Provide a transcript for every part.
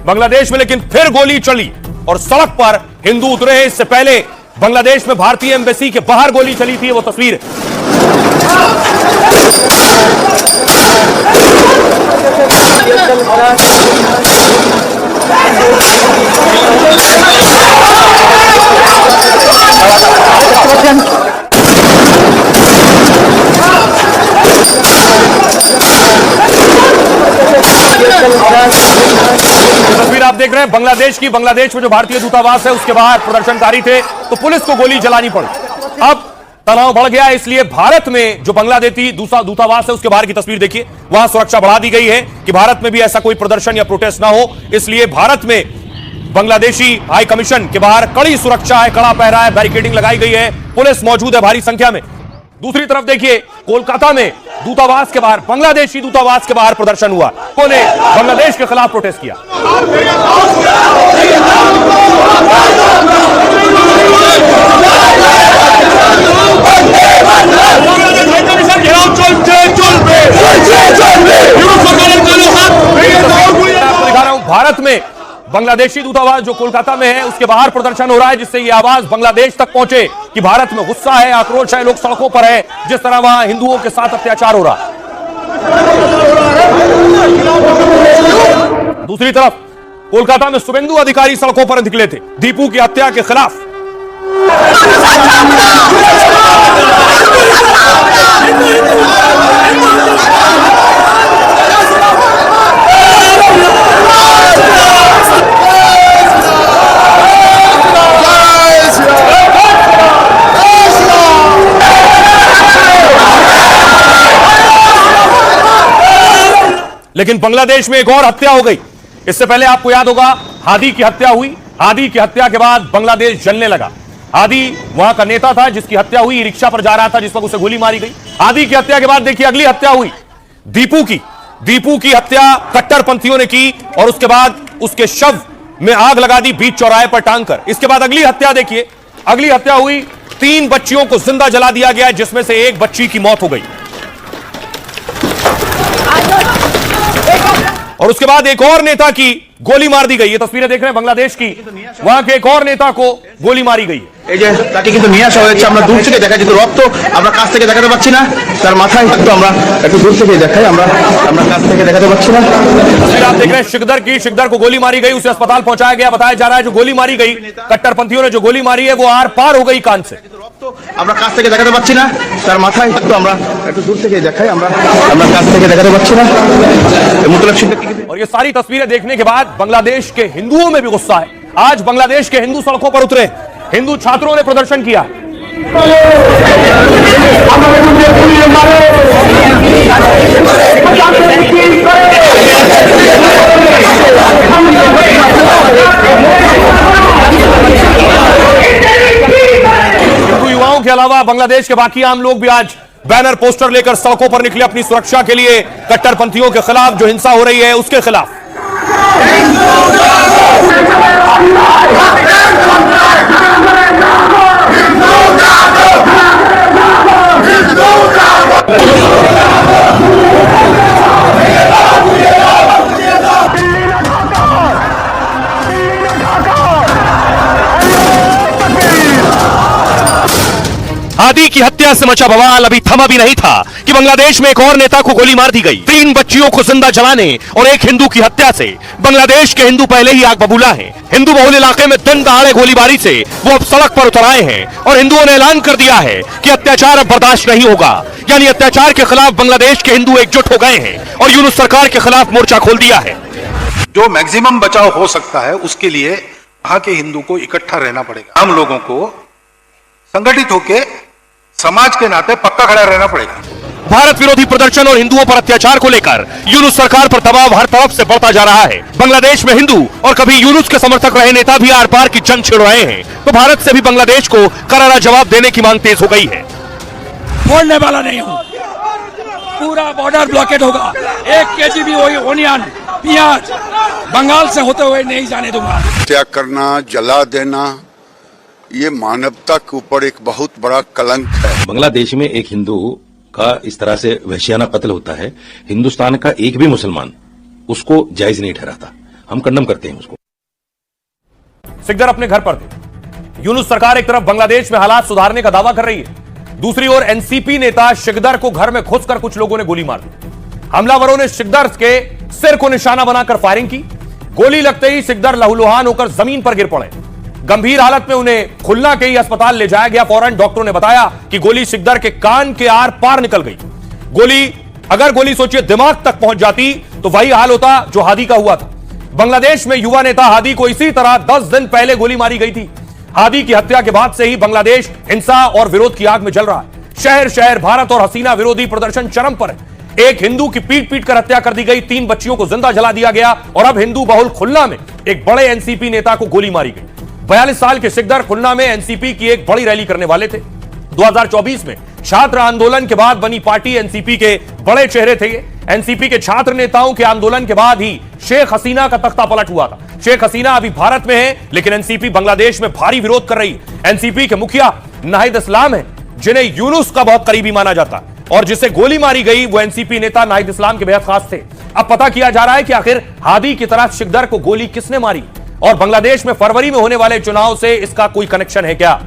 बांग्लादेश में लेकिन फिर गोली चली और सड़क पर हिंदू उतरे हैं। इससे पहले बांग्लादेश में भारतीय एम्बेसी के बाहर गोली चली थी, वो तस्वीर तस्वीर आप देख रहे हैं बांग्लादेश की। बांग्लादेश में जो भारतीय दूतावास है उसके बाहर प्रदर्शनकारी थे तो पुलिस को गोली चलानी पड़ी। अब तनाव बढ़ गया, इसलिए भारत में जो बांग्लादेशी दूतावास है उसके बाहर की तस्वीर देखिए। वहां सुरक्षा बढ़ा दी गई है कि भारत में भी ऐसा कोई प्रदर्शन या प्रोटेस्ट ना हो, इसलिए भारत में बांग्लादेशी हाई कमीशन के बाहर कड़ी सुरक्षा है, कड़ा पहरा है, बैरिकेडिंग लगाई गई है, पुलिस मौजूद है भारी संख्या में। दूसरी तरफ देखिए कोलकाता में दूतावास के बाहर, बांग्लादेशी दूतावास के बाहर प्रदर्शन हुआ। उन्होंने बांग्लादेश के खिलाफ प्रोटेस्ट किया। आपको दिखा रहा हूं भारत में बांग्लादेशी दूतावास जो कोलकाता में है उसके बाहर प्रदर्शन हो रहा है, जिससे ये आवाज बांग्लादेश तक पहुंचे कि भारत में गुस्सा है, आक्रोश है, लोग सड़कों पर है, जिस तरह वहां हिंदुओं के साथ अत्याचार हो रहा है। दूसरी तरफ कोलकाता में शुभेंदु अधिकारी सड़कों पर निकले थे दीपू की हत्या के खिलाफ। लेकिन बांग्लादेश में एक और हत्या हो गई। इससे पहले आपको याद होगा हादी की हत्या हुई। हादी की हत्या के बाद बांग्लादेश जलने लगा। हादी वहां का नेता था जिसकी हत्या हुई, रिक्शा पर जा रहा था जिस वक्त उसे गोली मारी गई। हादी की हत्या के बाद देखिए अगली हत्या हुई दीपू की हत्या कट्टरपंथियों ने की और उसके बाद उसके शव में आग लगा दी बीच चौराहे पर टांग कर। इसके बाद अगली हत्या देखिए, अगली हत्या हुई 3 बच्चियों को जिंदा जला दिया गया, जिसमें से एक बच्ची की मौत हो गई और उसके बाद एक और नेता की गोली मार दी गई। ये तस्वीरें देख रहे हैं बांग्लादेश की, वहां के एक और नेता को गोली मारी गई। এই যে তাকে কিন্তু নিয়ে আসা হয়েছে, আমরা দূর থেকে দেখাই, কিন্তু রক্ত আমরা কাছ থেকে দেখাতে পাচ্ছি না, তার মাথায় কিন্তু আমরা একটু দূর থেকে দেখাই, আমরা কাছ থেকে দেখাতে পাচ্ছি না। आप देख रहे हैं शिकदर को गोली मारी गई, उसे अस्पताल पहुंचाया गया। बताया जा रहा है जो गोली मारी गई, कट्टरपंथियों ने जो गोली मारी है वो आर पार हो गई कान से। আমরা কাছ থেকে দেখাতে পাচ্ছি না, তার মাথায় কিন্তু আমরা একটু দূর থেকে দেখাই, আমরা কাছ থেকে দেখাতে পাচ্ছি না। और ये सारी तस्वीरें देखने के बाद बांग्लादेश के हिंदुओं में भी गुस्सा है। आज बांग्लादेश के हिंदू सड़कों पर उतरे, हिंदू छात्रों ने प्रदर्शन किया। हिंदू युवाओं के अलावा बांग्लादेश के बाकी आम लोग भी आज बैनर पोस्टर लेकर सड़कों पर निकले अपनी सुरक्षा के लिए, कट्टरपंथियों के खिलाफ जो हिंसा हो रही है उसके खिलाफ। हादी की हत्या से मचा बवाल अभी थमा भी नहीं था कि बांग्लादेश में एक और नेता को गोली मार दी गई। 3 बच्चियों को जिंदा जलाने और एक हिंदू की हत्या से बांग्लादेश के हिंदू पहले ही आग बबूला हैं। हिंदू बहुल इलाके में दिन दहाड़े गोलीबारी से वो अब सड़क पर उतर आए हैं और हिंदुओं ने ऐलान कर दिया है कि अत्याचार अब बर्दाश्त नहीं होगा। यानी अत्याचार के खिलाफ बांग्लादेश के हिंदू एकजुट हो गए हैं और यूनुस सरकार के खिलाफ मोर्चा खोल दिया है। जो मैक्सिमम बचाव हो सकता है उसके लिए वहां के हिंदू को इकट्ठा रहना पड़ेगा। हम लोगों को संगठित होकर समाज के नाते पक्का खड़ा रहना पड़ेगा। भारत विरोधी प्रदर्शन और हिंदुओं पर अत्याचार को लेकर यूनुस सरकार पर दबाव हर तरफ से बढ़ता जा रहा है। बांग्लादेश में हिंदू और कभी यूनुस के समर्थक रहे नेता भी आर पार की जंग छेड़ रहे हैं, तो भारत से भी बांग्लादेश को करारा जवाब देने की मांग तेज हो गई है। छोड़ने वाला नहीं हूँ, पूरा बॉर्डर ब्लॉकेट होगा। 1 केजी भी ओनियन प्याज बंगाल से होते हुए नहीं जाने दूंगा। हत्या करना, जला देना, ये मानवता के ऊपर एक बहुत बड़ा कलंक है। बांग्लादेश में एक हिंदू का इस तरह से वहशियाना कत्ल होता है, हिंदुस्तान का एक भी मुसलमान उसको जायज नहीं ठहराता। हम कंडम करते हैं उसको। सिकदर अपने घर पर थे। यूनुस सरकार एक तरफ बांग्लादेश में हालात सुधारने का दावा कर रही है, दूसरी ओर एनसीपी नेता सिकदर को घर में घुसकर कुछ लोगों ने गोली मार दी। हमलावरों ने सिकदर के सिर को निशाना बनाकर फायरिंग की। गोली लगते ही सिकदर लहूलुहान होकर जमीन पर गिर पड़े। गंभीर हालत में उन्हें खुलना के ही अस्पताल ले जाया गया। फौरन डॉक्टरों ने बताया कि गोली सिकदर के कान के आर पार निकल गई। अगर गोली सोचिए दिमाग तक पहुंच जाती तो वही हाल होता जो हादी का हुआ था। बांग्लादेश में युवा नेता हादी को इसी तरह 10 दिन पहले गोली मारी गई थी। हादी की हत्या के बाद से ही बांग्लादेश हिंसा और विरोध की आग में जल रहा है। शहर शहर भारत और हसीना विरोधी प्रदर्शन चरम पर है। एक हिंदू की पीट पीट कर हत्या कर दी गई, 3 बच्चियों को जिंदा जला दिया गया और अब हिंदू बहुल खुलना में एक बड़े एनसीपी नेता को गोली मारी गई। 42 साल के सिकदर खुलना में एनसीपी की एक बड़ी रैली करने वाले थे। 2024 में छात्र आंदोलन के बाद बनी पार्टी एनसीपी के बड़े चेहरे थे। एनसीपी के छात्र नेताओं के आंदोलन के बाद ही शेख हसीना का तख्ता पलट हुआ था। शेख हसीना अभी भारत में है, लेकिन एनसीपी बांग्लादेश में भारी विरोध कर रही है। एनसीपी के मुखिया नाहिद इस्लाम है, जिन्हें यूनुस का बहुत करीबी माना जाता है, और जिसे गोली मारी गई वो एनसीपी नेता नाहिद इस्लाम के बेहद खास थे। अब पता किया जा रहा है कि आखिर हादी की तरह सिकदर को गोली किसने मारी और बांग्लादेश में फरवरी में होने वाले चुनाव से इसका कोई कनेक्शन है क्या?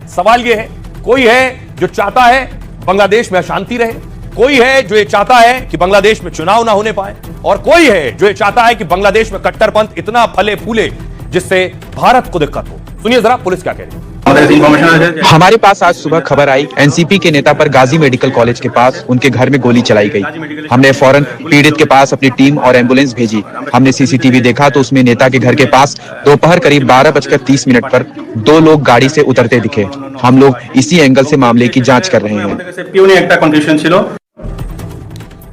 सवाल यह है, कोई है जो चाहता है बांग्लादेश में अशांति रहे, कोई है जो ये चाहता है कि बांग्लादेश में चुनाव ना होने पाए, और कोई है जो ये चाहता है कि बांग्लादेश में कट्टरपंथ इतना फले फूले जिससे भारत को दिक्कत हो। सुनिए जरा पुलिस क्या कह रही है। हमारे पास आज सुबह खबर आई, एनसीपी के नेता पर गाजी मेडिकल कॉलेज के पास उनके घर में गोली चलाई गई। हमने फौरन पीड़ित के पास अपनी टीम और एम्बुलेंस भेजी। हमने सीसीटीवी देखा तो उसमें नेता के घर के पास दोपहर करीब 12:30 पर 2 लोग गाड़ी से उतरते दिखे। हम लोग इसी एंगल से मामले की जांच कर रहे हैं।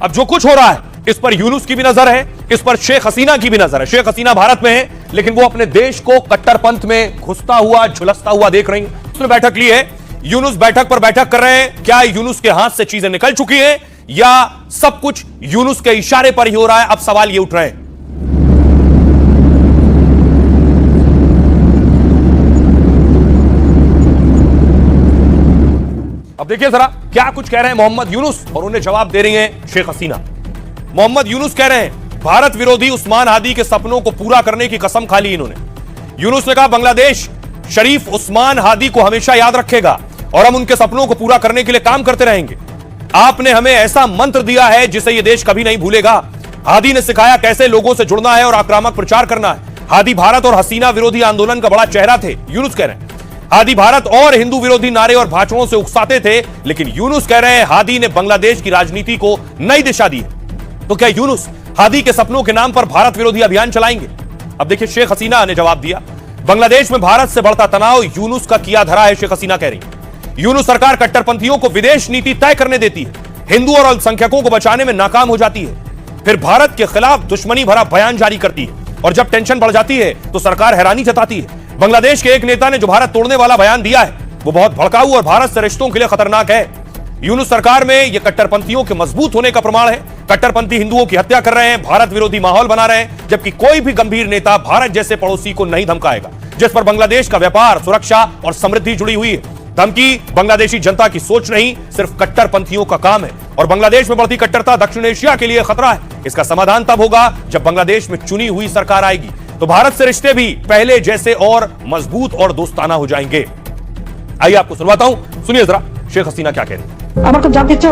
अब जो कुछ हो रहा है इस पर यूनुस की भी नजर है, इस पर शेख हसीना की भी नजर है। शेख हसीना भारत में है, लेकिन वो अपने देश को कट्टरपंथ में घुसता हुआ झुलसता हुआ देख रही हैं। उसने बैठक ली है, यूनुस बैठक पर बैठक कर रहे हैं। क्या यूनुस के हाथ से चीजें निकल चुकी हैं या सब कुछ यूनुस के इशारे पर ही हो रहा है? अब सवाल ये उठ रहे हैं। अब देखिए जरा क्या कुछ कह रहे हैं मोहम्मद यूनुस, और उन्हें जवाब दे रही हैं शेख हसीना। मोहम्मद यूनुस कह रहे हैं भारत विरोधी उस्मान हादी के सपनों को पूरा करने की कसम खा ली इन्होंने। यूनुस ने कहा बांग्लादेश शरीफ उस्मान हादी को हमेशा याद रखेगा और हम उनके सपनों को पूरा करने के लिए काम करते रहेंगे। आपने हमें ऐसा मंत्र दिया है जिसे यह देश कभी नहीं भूलेगा। हादी ने सिखाया कैसे लोगों से जुड़ना है और आक्रामक प्रचार करना है। हादी भारत और हसीना विरोधी आंदोलन का बड़ा चेहरा थे, यूनुस कह रहे हैं। हादी भारत और हिंदू विरोधी नारे और भाषणों से उकसाते थे, लेकिन यूनुस कह रहे हैं हादी ने बांग्लादेश की राजनीति को नई दिशा दी है। तो क्या यूनुस हादी के सपनों के नाम पर भारत विरोधी अभियान चलाएंगे? अब देखिए शेख हसीना ने जवाब दिया, बांग्लादेश में भारत से बढ़ता तनाव यूनुस का किया धरा है। शेख हसीना कह रही यूनुस सरकार कट्टरपंथियों को विदेश नीति तय करने देती है, हिंदू और अल्पसंख्यकों को बचाने में नाकाम हो जाती है, फिर भारत के खिलाफ दुश्मनी भरा बयान जारी करती है, और जब टेंशन बढ़ जाती है तो सरकार हैरानी जताती है। बांग्लादेश के एक नेता ने जो भारत तोड़ने वाला बयान दिया है वो बहुत भड़काऊ और भारत से रिश्तों के लिए खतरनाक है। यूनुस सरकार में यह कट्टरपंथियों के मजबूत होने का प्रमाण है। कट्टरपंथी हिंदुओं की हत्या कर रहे हैं, भारत विरोधी माहौल बना रहे हैं, जबकि कोई भी गंभीर नेता भारत जैसे पड़ोसी को नहीं धमकाएगा जिस पर बांग्लादेश का व्यापार, सुरक्षा और समृद्धि जुड़ी हुई है। धमकी बांग्लादेशी जनता की सोच नहीं, सिर्फ कट्टरपंथियों का काम है। और बांग्लादेश में बढ़ती कट्टरता दक्षिण एशिया के लिए खतरा है। इसका समाधान तब होगा जब बांग्लादेश में चुनी हुई सरकार आएगी, तो भारत से रिश्ते भी पहले जैसे और मजबूत और दोस्ताना हो जाएंगे। आइए आपको सुनवाता हूं, सुनिए जरा शेख हसीना क्या कह रही है।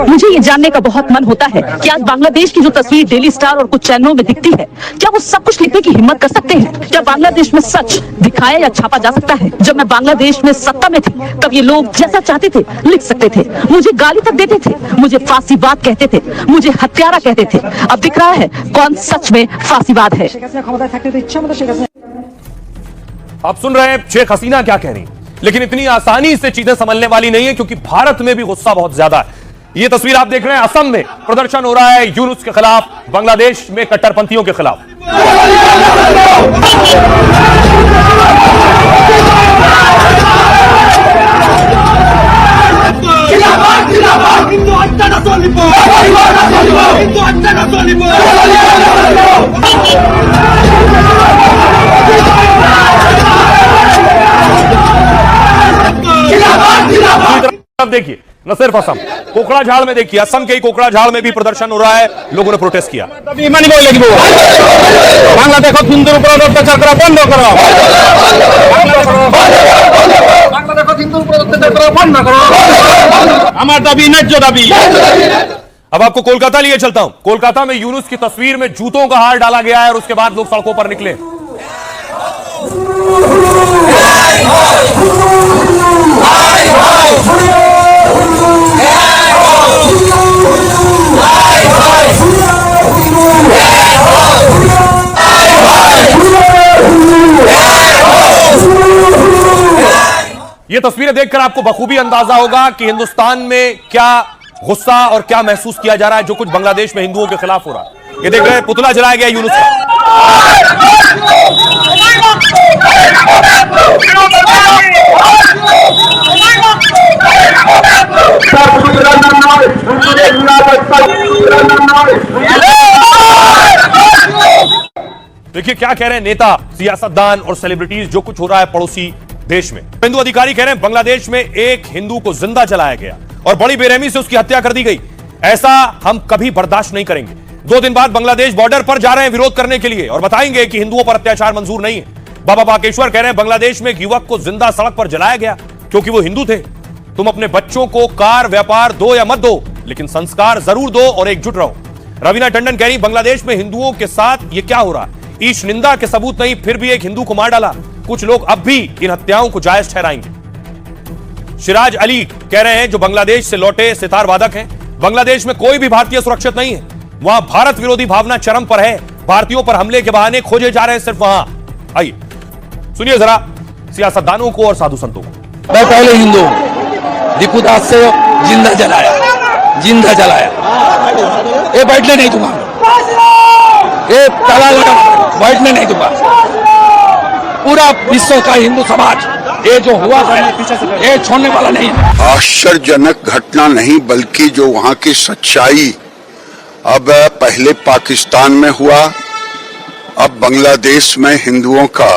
मुझे ये जानने का बहुत मन होता है कि आज बांग्लादेश की जो तस्वीर डेली स्टार और कुछ चैनलों में दिखती है, क्या वो सब कुछ लिखने की हिम्मत कर सकते हैं? क्या बांग्लादेश में सच दिखाया या छापा जा सकता है? जब मैं बांग्लादेश में सत्ता में थी तब ये लोग जैसा चाहते थे लिख सकते थे, मुझे गाली तक देते थे, मुझे फांसीवाद कहते थे, मुझे हत्यारा कहते थे। अब दिख रहा है कौन सच में फांसीवाद है। आप सुन रहे हैं शेख हसीना क्या कह रही है, लेकिन इतनी आसानी से चीजें संभलने वाली नहीं है, क्योंकि भारत में भी गुस्सा बहुत ज्यादा है। ये तस्वीर आप देख रहे हैं, असम में प्रदर्शन हो रहा है यूनुस के खिलाफ, बांग्लादेश में कट्टरपंथियों के खिलाफ। अब देखिए न सिर्फ असम, कोकड़ाझाड़ में देखिए, असम के ही कोकड़ाझाड़ में भी प्रदर्शन हो रहा है, लोगों ने प्रोटेस्ट किया। বাংলাদেশ হিন্দুর উপর অত্যাচার করা বন্ধ করো, বাংলাদেশ হিন্দুর উপর অত্যাচার করা বন্ধ করো, আমার দাবি ন্যায্য দাবি। अब आपको कोलकाता लिए चलता हूं। कोलकाता में यूनुस की तस्वीर में जूतों का हार डाला गया है और उसके बाद लोग सड़कों पर निकले। ये तस्वीरें देखकर आपको बखूबी अंदाजा होगा कि हिंदुस्तान में क्या गुस्सा और क्या महसूस किया जा रहा है जो कुछ बांग्लादेश में हिंदुओं के खिलाफ हो रहा है। ये देख रहे हैं, पुतला जलाया गया यूनुस का। देखिए क्या कह रहे हैं नेता, सियासतदान और सेलिब्रिटीज जो कुछ हो रहा है पड़ोसी देश में। हिंदू अधिकारी कह रहे हैं बांग्लादेश में एक हिंदू को जिंदा जलाया गया और बड़ी बेरहमी से उसकी हत्या कर दी गई। ऐसा हम कभी बर्दाश्त नहीं करेंगे। 2 दिन बाद बांग्लादेश बॉर्डर पर जा रहे हैं विरोध करने के लिए और बताएंगे कि हिंदुओं पर अत्याचार मंजूर नहीं है। बाबा बाकेश्वर कह रहे हैं बांग्लादेश में एक युवक को जिंदा सड़क पर जलाया गया क्योंकि वो हिंदू थे। तुम अपने बच्चों को कार व्यापार दो या मत दो, लेकिन संस्कार जरूर दो और एकजुट रहो। रवीना टंडन कह रही बांग्लादेश में हिंदुओं के साथ ये क्या हो रहा है। ईश निंदा के सबूत नहीं, फिर भी एक हिंदू को मार डाला। कुछ लोग अब भी इन हत्याओं को जायज ठहराएंगे। शिराज अली कह रहे हैं जो बांग्लादेश से लौटे सितार वादक हैं, बांग्लादेश में कोई भी भारतीय सुरक्षित नहीं है। वहां भारत विरोधी भावना चरम पर है। भारतीयों पर हमले के बहाने खोजे जा रहे हैं सिर्फ वहां। आइए सुनिए जरा सियासतदानों को और साधु संतों को। मैं पहले हिंदू दीपुदास से जिंदा जलाया, ये बैठने नहीं दूंगा, ये ताला लगा बैठने नहीं दूंगा। पूरा विश्व का हिंदू समाज ये जो हुआ ये छोड़ने वाला नहीं है। आश्चर्यजनक घटना नहीं बल्कि जो वहां की सच्चाई अब पहले पाकिस्तान में हुआ, अब बांग्लादेश में हिंदुओं का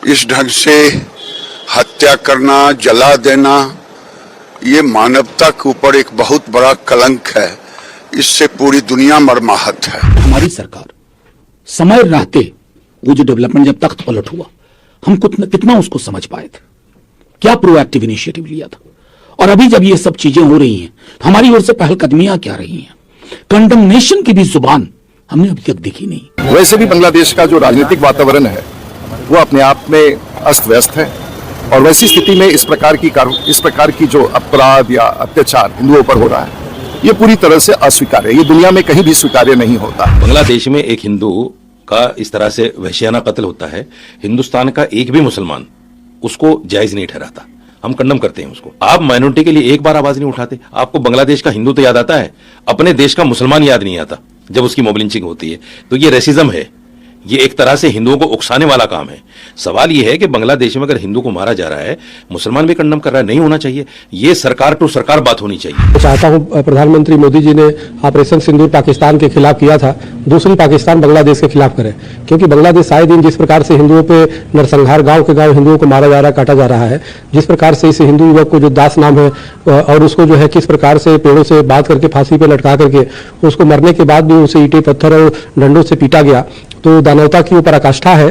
इस ढंग से हत्या करना, जला देना, ये मानवता के ऊपर एक बहुत बड़ा कलंक है। इससे पूरी दुनिया मर्माहत है। हमारी सरकार समय रहते वो जो डेवलपमेंट जब तख्त पलट हुआ हम कितना उसको समझ पाए थे, क्या प्रोएक्टिव इनिशिएटिव लिया था। और अभी जब ये सब चीजें हो रही हैं तो हमारी ओर से पहलकदमियां क्या रही हैं, कंडमनेशन की भी जुबान हमने अभी तक देखी नहीं। वैसे भी बांग्लादेश का जो राजनीतिक वातावरण है वो अपने आप में अस्त व्यस्त है और वैसी स्थिति में इस प्रकार की जो अपराध या अत्याचार हिंदुओं पर हो रहा है ये पूरी तरह से अस्वीकार्य है। ये दुनिया में कहीं भी स्वीकार्य नहीं होता। बांग्लादेश में एक हिंदू का इस तरह से वहशियाना कत्ल होता है, हिंदुस्तान का एक भी मुसलमान उसको जायज नहीं ठहराता। हम कंडम करते हैं उसको। आप माइनॉरिटी के लिए एक बार आवाज नहीं उठाते। आपको बांग्लादेश का हिंदू तो याद आता है, अपने देश का मुसलमान याद नहीं आता जब उसकी मॉब लिंचिंग होती है। तो ये रेसिज्म है, ये एक तरह से हिंदुओं को उकसाने वाला काम है। सवाल ये है कि बांग्लादेश में अगर हिंदू को मारा जा रहा है, मुसलमान भी कंडम कर रहा है, नहीं होना चाहिए। ये सरकार टू सरकार बात होनी चाहिए। चाहता हूं प्रधानमंत्री मोदी जी ने ऑपरेशन सिंदूर पाकिस्तान के खिलाफ किया था, दूसरी पाकिस्तान बांग्लादेश के खिलाफ करे, क्योंकि बांग्लादेश आए दिन जिस प्रकार से हिंदुओं पे नरसंहार गांव के गांव हिंदुओं को मारा जा रहा है, काटा जा रहा है, जिस प्रकार से इस हिंदू युवक को जो दास नाम है और उसको जो है किस प्रकार से पेड़ों से बांध करके फांसी पे लटका करके उसको मरने के बाद भी उसे ईंटें पत्थर और डंडों से पीटा गया, तो दानवता की ऊपर आकाष्ठा है।